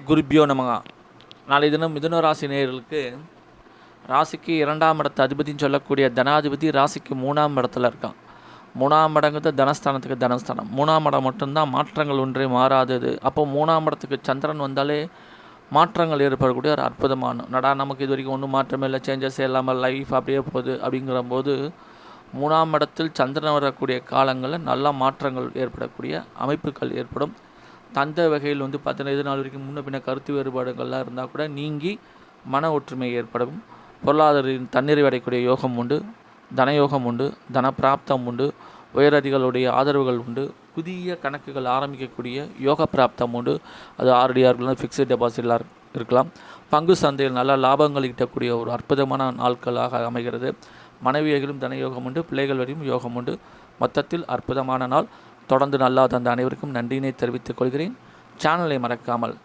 குருபியோ நமக. நாளை தினம் மிதுன ராசி நேயர்களுக்கு ராசிக்கு 2ஆம் இடத்து அதிபதினு சொல்லக்கூடிய தனாதிபதி ராசிக்கு 3ஆம் இடத்துல இருக்கான். 3ஆம் இடங்கிறது தனஸ்தானத்துக்கு தனஸ்தானம். 3ஆம் இடம் மட்டும்தான் மாற்றங்கள் ஒன்றே மாறாதது. அப்போ 3ஆம் இடத்துக்கு சந்திரன் வந்தாலே மாற்றங்கள் ஏற்படக்கூடிய ஒரு அற்புதமான நமக்கு இது வரைக்கும் ஒன்றும் மாற்றமே இல்லை, சேஞ்சஸ் இல்லாமல் லைஃப் அப்படியே போகுது. அப்படிங்கிற போது 3ஆம் இடத்தில் சந்திரன் வரக்கூடிய காலங்களில் நல்ல மாற்றங்கள் ஏற்படக்கூடிய அமைப்புகள் ஏற்படும். தந்தை வகையில் பார்த்தீங்கன்னா இது நாள் வரைக்கும் முன்ன பின்ன கருத்து வேறுபாடுகள்லாம் இருந்தால் கூட நீங்கி மன ஒற்றுமை ஏற்படும். பொருளாதார தன்னிறைவு அடையக்கூடிய யோகம் உண்டு, தனயோகம் உண்டு, தன பிராப்தம் உண்டு, உயரதிகளுடைய ஆதரவுகள் உண்டு, புதிய கணக்குகள் ஆரம்பிக்கக்கூடிய யோக பிராப்தம் உண்டு. அது ஆர்டிஆர் இருக்கலாம், ஃபிக்ஸ்டு டெபாசிட்லாம் இருக்கலாம். பங்கு சந்தையில் நல்ல லாபங்கள் ஈட்டக்கூடிய ஒரு அற்புதமான நாட்களாக அமைகிறது. மனைவியர்களும் தனயோகம் உண்டு, பிள்ளைகள் வரையும் யோகம் உண்டு. மொத்தத்தில் அற்புதமான நாள். தொடர்ந்து நல்லா தந்த அனைவருக்கும் நன்றியினை தெரிவித்துக் கொள்கிறேன். சேனலை மறக்காமல்